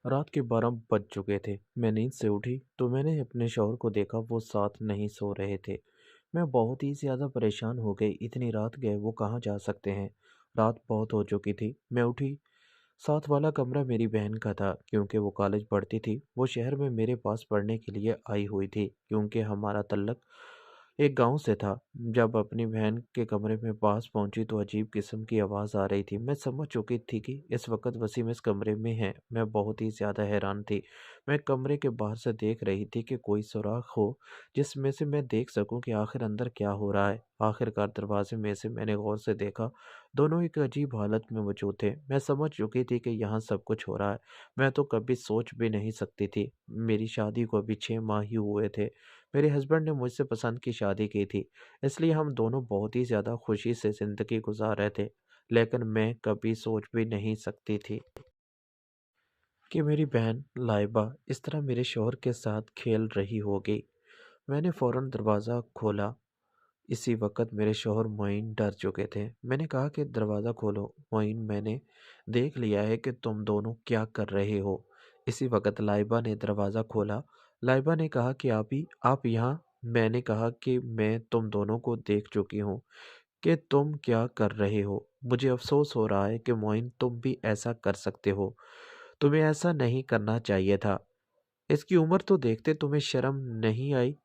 रात के 12 बज चुके थे। मैं नींद से उठी तो मैंने अपने शौहर को देखा, वो साथ नहीं सो रहे थे। मैं बहुत ही ज़्यादा परेशान हो गई, इतनी रात गए वो कहाँ जा सकते हैं। रात बहुत हो चुकी थी। मैं उठी। साथ वाला कमरा मेरी बहन का था, क्योंकि वो कॉलेज पढ़ती थी। वो शहर में मेरे पास पढ़ने के लिए आई हुई थी, क्योंकि हमारा तल्लक एक गांव से था। जब अपनी बहन के कमरे में पास पहुंची तो अजीब किस्म की आवाज़ आ रही थी। मैं समझ चुकी थी कि इस वक्त वसीम इस कमरे में है। मैं बहुत ही ज़्यादा हैरान थी। मैं कमरे के बाहर से देख रही थी कि कोई सुराख हो जिसमें से मैं देख सकूं कि आखिर अंदर क्या हो रहा है। आखिरकार दरवाजे में से मैंने गौर से देखा। दोनों एक अजीब हालत में मौजूद थे। मैं समझ चुकी थी कि यहाँ सब कुछ हो रहा है। मैं तो कभी सोच भी नहीं सकती थी। मेरी शादी को अभी 6 माह ही हुए थे। मेरे हस्बैंड ने मुझसे पसंद की शादी की थी, इसलिए हम दोनों बहुत ही ज़्यादा खुशी से ज़िंदगी गुजार रहे थे। लेकिन मैं कभी सोच भी नहीं सकती थी कि मेरी बहन लाइबा इस तरह मेरे शौहर के साथ खेल रही होगी। मैंने फ़ौरन दरवाज़ा खोला। इसी वक्त मेरे शौहर मोइन डर चुके थे। मैंने कहा कि दरवाज़ा खोलो मोइन, मैंने देख लिया है कि तुम दोनों क्या कर रहे हो। इसी वक्त लाइबा ने दरवाज़ा खोला। लाइबा ने कहा कि आप यहाँ। मैंने कहा कि मैं तुम दोनों को देख चुकी हूँ कि तुम क्या कर रहे हो। मुझे अफसोस हो रहा है कि मोइन तुम भी ऐसा कर सकते हो। तुम्हें ऐसा नहीं करना चाहिए था। इसकी उम्र तो देखते तुम्हें शर्म नहीं आई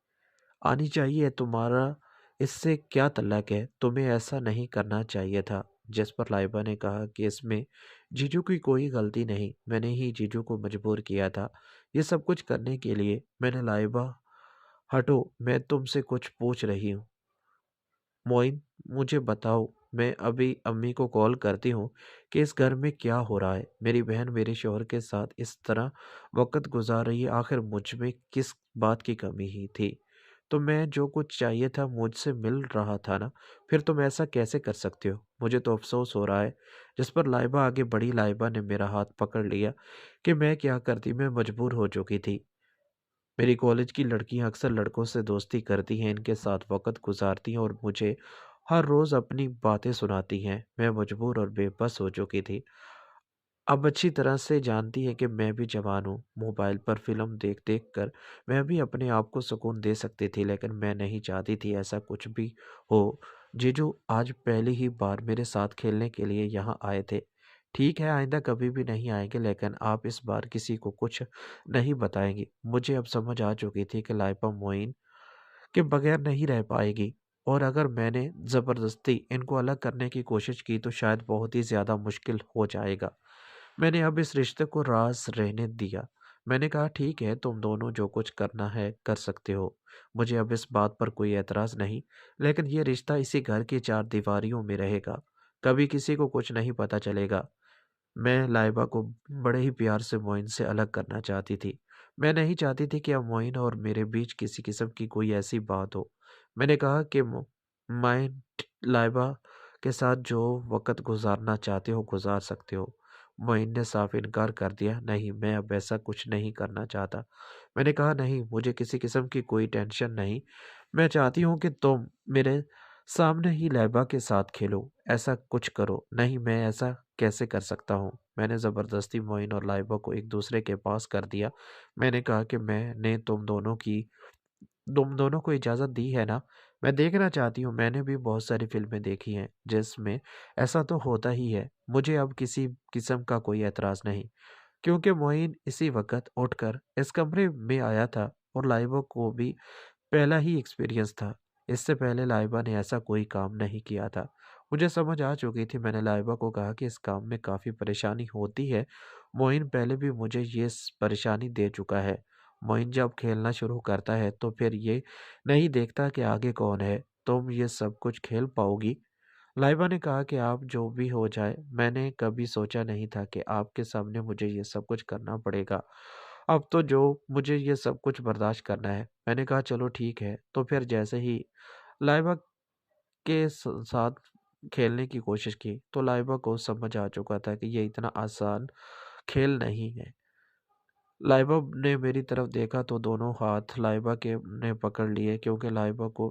आनी चाहिए। तुम्हारा इससे क्या तल्लक है? तुम्हें ऐसा नहीं करना चाहिए था। जिस पर लाइबा ने कहा कि इसमें जीजू की कोई गलती नहीं, मैंने ही जीजू को मजबूर किया था ये सब कुछ करने के लिए। मैंने लाइबा, हटो, मैं तुमसे कुछ पूछ रही हूँ। मोइन, मुझे बताओ। मैं अभी अम्मी को कॉल करती हूँ कि इस घर में क्या हो रहा है। मेरी बहन मेरे शौहर के साथ इस तरह वक्त गुजार रही है, आखिर मुझ में किस बात की कमी ही थी? तो मैं जो कुछ चाहिए था मुझसे मिल रहा था ना, फिर तुम ऐसा कैसे कर सकते हो? मुझे तो अफसोस हो रहा है। जिस पर लाइबा आगे बढ़ी। लाइबा ने मेरा हाथ पकड़ लिया कि मैं क्या करती, मैं मजबूर हो चुकी थी। मेरी कॉलेज की लड़कियां अक्सर लड़कों से दोस्ती करती हैं, इनके साथ वक्त गुजारती हैं और मुझे हर रोज अपनी बातें सुनाती हैं। मैं मजबूर और बेबस हो चुकी थी। अब अच्छी तरह से जानती है कि मैं भी जवान हूँ। मोबाइल पर फिल्म देख देख कर मैं भी अपने आप को सुकून दे सकती थी, लेकिन मैं नहीं चाहती थी ऐसा कुछ भी हो। जीजू आज पहली ही बार मेरे साथ खेलने के लिए यहाँ आए थे। ठीक है, आइंदा कभी भी नहीं आएंगे, लेकिन आप इस बार किसी को कुछ नहीं बताएंगी। मुझे अब समझ आ चुकी थी कि लाइपा मोइन के बगैर नहीं रह पाएगी, और अगर मैंने ज़बरदस्ती इनको अलग करने की कोशिश की तो शायद बहुत ही ज़्यादा मुश्किल हो जाएगा। मैंने अब इस रिश्ते को राज रहने दिया। मैंने कहा ठीक है, तुम दोनों जो कुछ करना है कर सकते हो। मुझे अब इस बात पर कोई एतराज़ नहीं, लेकिन ये रिश्ता इसी घर की चार दीवारियों में रहेगा। कभी किसी को कुछ नहीं पता चलेगा। मैं लाइबा को बड़े ही प्यार से मोइन से अलग करना चाहती थी। मैं नहीं चाहती थी कि अब मोइन और मेरे बीच किसी किस्म की कोई ऐसी बात हो। मैंने कहा कि मैं लाइबा के साथ जो वक़्त गुज़ारना चाहते हो गुज़ार सकते हो। मोइन ने साफ इनकार कर दिया। नहीं, मैं अब ऐसा कुछ नहीं करना चाहता। मैंने कहा नहीं, मुझे किसी किस्म की कोई टेंशन नहीं। मैं चाहती हूँ कि तुम मेरे सामने ही लाइबा के साथ खेलो, ऐसा कुछ करो। नहीं, मैं ऐसा कैसे कर सकता हूँ? मैंने ज़बरदस्ती मोइन और लाइबा को एक दूसरे के पास कर दिया। मैंने कहा कि मैंने तुम दोनों को इजाज़त दी है ना? मैं देखना चाहती हूँ। मैंने भी बहुत सारी फ़िल्में देखी हैं जिसमें ऐसा तो होता ही है। मुझे अब किसी किस्म का कोई एतराज़ नहीं। क्योंकि मोइन इसी वक़्त उठकर इस कमरे में आया था और लाइबा को भी पहला ही एक्सपीरियंस था। इससे पहले लाइबा ने ऐसा कोई काम नहीं किया था। मुझे समझ आ चुकी थी। मैंने लाइबा को कहा कि इस काम में काफ़ी परेशानी होती है। मोइन पहले भी मुझे ये परेशानी दे चुका है। मोइन जब खेलना शुरू करता है तो फिर ये नहीं देखता कि आगे कौन है। तुम ये सब कुछ खेल पाओगी? लाइबा ने कहा कि आप जो भी हो जाए, मैंने कभी सोचा नहीं था कि आपके सामने मुझे ये सब कुछ करना पड़ेगा। अब तो जो मुझे ये सब कुछ बर्दाश्त करना है। मैंने कहा चलो ठीक है। तो फिर जैसे ही लाइबा के साथ खेलने की कोशिश की तो लाइबा को समझ आ चुका था कि ये इतना आसान खेल नहीं है। लाइबा ने मेरी तरफ देखा तो दोनों हाथ लाइबा के ने पकड़ लिए, क्योंकि लाइबा को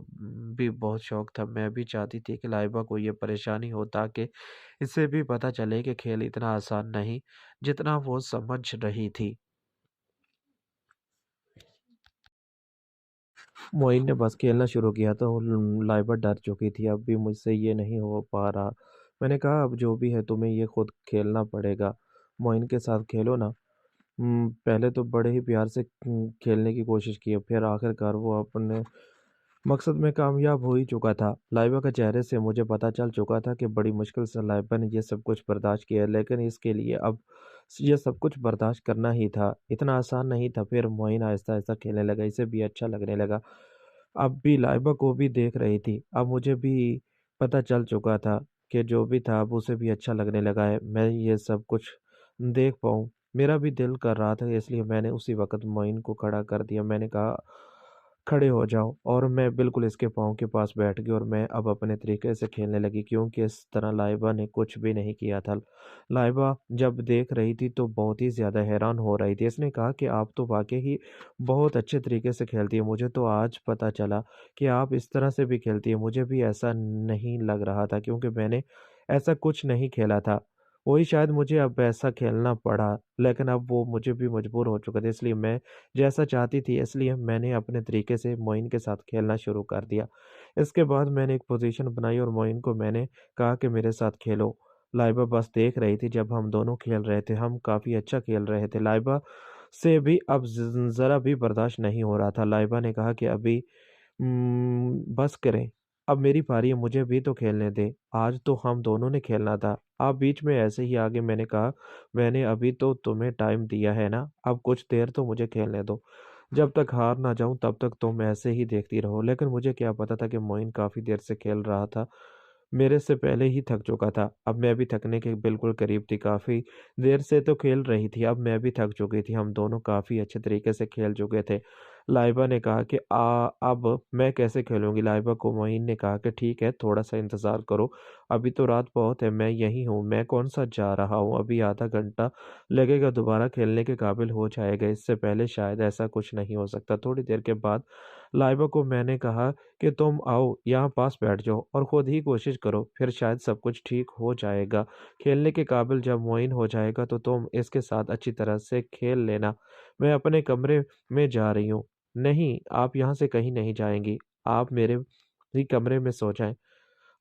भी बहुत शौक था। मैं भी चाहती थी कि लाइबा को ये परेशानी हो, ताकि इसे भी पता चले कि खेल इतना आसान नहीं जितना वो समझ रही थी। मोइन ने बस खेलना शुरू किया तो लाइबा डर चुकी थी। अब भी मुझसे ये नहीं हो पा रहा। मैंने कहा, अब जो भी है तुम्हें ये खुद खेलना पड़ेगा। मोइन के साथ खेलो ना। पहले तो बड़े ही प्यार से खेलने की कोशिश की, फिर आखिरकार वो अपने मकसद में कामयाब हो ही चुका था। लाइबा के चेहरे से मुझे पता चल चुका था कि बड़ी मुश्किल से लाइबा ने ये सब कुछ बर्दाश्त किया, लेकिन इसके लिए अब ये सब कुछ बर्दाश्त करना ही था। इतना आसान नहीं था। फिर मोइन आहिस्ता आहिस्ता खेलने लगा, इसे भी अच्छा लगने लगा। अब भी लाइबा को भी देख रही थी। अब मुझे भी पता चल चुका था कि जो भी था अब उसे भी अच्छा लगने लगा है। मैं ये सब कुछ देख पाऊँ, मेरा भी दिल कर रहा था, इसलिए मैंने उसी वक़्त मोइन को खड़ा कर दिया। मैंने कहा, खड़े हो जाओ, और मैं बिल्कुल इसके पाँव के पास बैठ गई और मैं अब अपने तरीके से खेलने लगी, क्योंकि इस तरह लाइबा ने कुछ भी नहीं किया था। लाइबा जब देख रही थी तो बहुत ही ज़्यादा हैरान हो रही थी। इसने कहा कि आप तो वाक़ई ही बहुत अच्छे तरीके से खेलती है। मुझे तो आज पता चला कि आप इस तरह से भी खेलती है। मुझे भी ऐसा नहीं लग रहा था, क्योंकि मैंने ऐसा कुछ नहीं खेला था। वही शायद मुझे अब ऐसा खेलना पड़ा, लेकिन अब वो मुझे भी मजबूर हो चुका था, इसलिए मैं जैसा चाहती थी, इसलिए मैंने अपने तरीके से मोइन के साथ खेलना शुरू कर दिया। इसके बाद मैंने एक पोजीशन बनाई और मोइन को मैंने कहा कि मेरे साथ खेलो। लाइबा बस देख रही थी जब हम दोनों खेल रहे थे। हम काफ़ी अच्छा खेल रहे थे। लाइबा से भी अब ज़रा भी बर्दाश्त नहीं हो रहा था। लाइबा ने कहा कि अभी बस करें, अब मेरी पारी है, मुझे भी तो खेलने दें। आज तो हम दोनों ने खेलना था। आप बीच में ऐसे ही आ गए। मैंने कहा, मैंने अभी तो तुम्हें टाइम दिया है ना, अब कुछ देर तो मुझे खेलने दो। जब तक हार ना जाऊँ तब तक तुम ऐसे ही देखती रहो। लेकिन मुझे क्या पता था कि मोइन काफ़ी देर से खेल रहा था। मेरे से पहले ही थक चुका था। अब मैं भी थकने के बिल्कुल करीब थी। काफ़ी देर से तो खेल रही थी, अब मैं भी थक चुकी थी। हम दोनों काफ़ी अच्छे तरीके से खेल चुके थे। लाइबा ने कहा कि अब मैं कैसे खेलूँगी? लाइबा को मोइन ने कहा कि ठीक है, थोड़ा-सा इंतज़ार करो। अभी तो रात बहुत है, मैं यहीं हूँ, मैं कौन-सा जा रहा हूँ। अभी आधा घंटा लगेगा, दोबारा खेलने के काबिल हो जाएगा। इससे पहले शायद ऐसा कुछ नहीं हो सकता। थोड़ी देर के बाद लाइबा को मैंने कहा कि तुम आओ, यहाँ पास बैठ जाओ और खुद ही कोशिश करो, फिर शायद सब कुछ ठीक हो जाएगा। खेलने के काबिल जब मुअय्यन हो जाएगा तो तुम इसके साथ अच्छी तरह से खेल लेना। मैं अपने कमरे में जा रही हूँ। नहीं, आप यहाँ से कहीं नहीं जाएँगी। आप मेरे ही कमरे में सो जाएँ।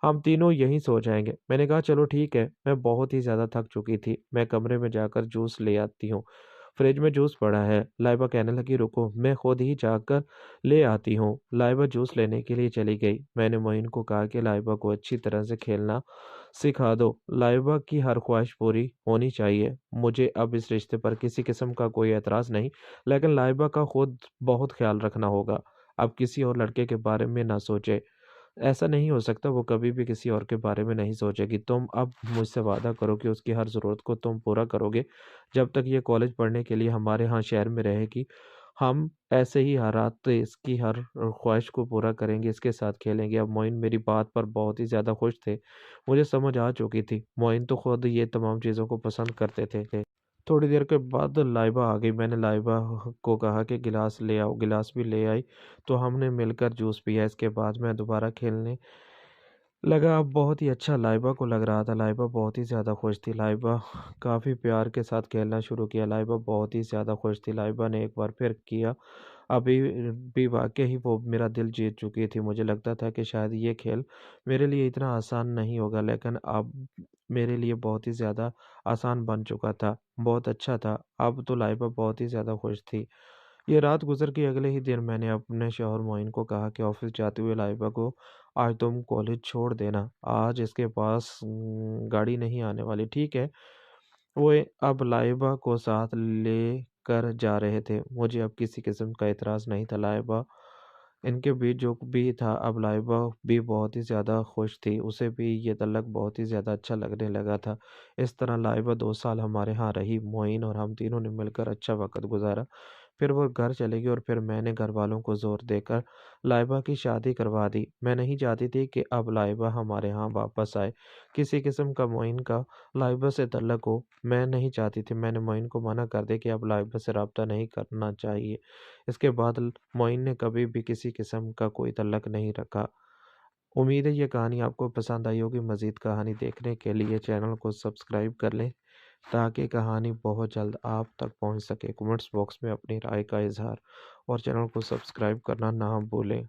हम तीनों यहीं सो जाएँगे। मैंने कहा, चलो ठीक है। मैं बहुत ही ज़्यादा थक चुकी थी। मैं कमरे में जाकर जूस ले आती हूँ। फ्रिज में जूस पड़ा है। लाइबा कहने लगी, रुको, मैं खुद ही जाकर ले आती हूँ। लाइबा जूस लेने के लिए चली गई। मैंने मोइन को कहा कि लाइबा को अच्छी तरह से खेलना सिखा दो। लाइबा की हर ख्वाहिश पूरी होनी चाहिए। मुझे अब इस रिश्ते पर किसी किस्म का कोई एतराज़ नहीं, लेकिन लाइबा का खुद बहुत ख्याल रखना होगा। अब किसी और लड़के के बारे में ना सोचे। ऐसा नहीं हो सकता, वो कभी भी किसी और के बारे में नहीं सोचेगी। तुम अब मुझसे वादा करो कि उसकी हर ज़रूरत को तुम पूरा करोगे। जब तक ये कॉलेज पढ़ने के लिए हमारे यहाँ शहर में रहेगी, हम ऐसे ही हर रात इसकी हर ख्वाहिश को पूरा करेंगे, इसके साथ खेलेंगे। अब मोइन मेरी बात पर बहुत ही ज़्यादा खुश थे। मुझे समझ आ चुकी थी, मोइन तो खुद ये तमाम चीज़ों को पसंद करते थे। थोड़ी देर के बाद लाइबा आ गई। मैंने लाइबा को कहा कि गिलास ले आओ, गिलास भी ले आई। तो हमने मिलकर जूस पिया। इसके बाद मैं दोबारा खेलने लगा। अब बहुत ही अच्छा लाइबा को लग रहा था। लाइबा बहुत ही ज़्यादा खुश थी। लाइबा काफ़ी प्यार के साथ खेलना शुरू किया। लाइबा बहुत ही ज़्यादा खुश थी। लाइबा ने एक बार फिर किया। अभी भी वाक़ई ही वो मेरा दिल जीत चुकी थी। मुझे लगता था कि शायद ये खेल मेरे लिए इतना आसान नहीं होगा, लेकिन अब मेरे लिए बहुत ही ज़्यादा आसान बन चुका था। बहुत अच्छा था। अब तो लाइबा बहुत ही ज़्यादा खुश थी। ये रात गुज़र गई। अगले ही दिन मैंने अपने शौहर मोइन को कहा कि ऑफ़िस जाते हुए लाइबा को, आज तुम कॉलेज छोड़ देना। आज इसके पास गाड़ी नहीं आने वाली, ठीक है? वो अब लाइबा को साथ लेकर जा रहे थे। मुझे अब किसी किस्म का एतराज़ नहीं था। लाइबा इनके बीच जो भी था, अब लाइबा भी बहुत ही ज़्यादा खुश थी। उसे भी ये तल्लक बहुत ही ज़्यादा अच्छा लगने लगा था। इस तरह लाइबा 2 साल हमारे यहाँ रही। मोइन और हम तीनों ने मिलकर अच्छा वक़्त गुज़ारा। फिर वो घर चली गई और फिर मैंने घरवालों को ज़ोर देकर लाइबा की शादी करवा दी। मैं नहीं चाहती थी कि अब लाइबा हमारे यहाँ वापस आए। किसी किस्म का मोइन का लाइबा से तल्लुक हो, मैं नहीं चाहती थी। मैंने मोइन को मना कर दिया कि अब लाइबा से राब्ता नहीं करना चाहिए। इसके बाद मोइन ने कभी भी किसी किस्म का कोई तल्लुक नहीं रखा। उम्मीद है ये कहानी आपको पसंद आई होगी। मज़ीद कहानी देखने के लिए चैनल को सब्सक्राइब कर लें ताकि कहानी बहुत जल्द आप तक पहुंच सके। कमेंट्स बॉक्स में अपनी राय का इजहार और चैनल को सब्सक्राइब करना ना भूलें।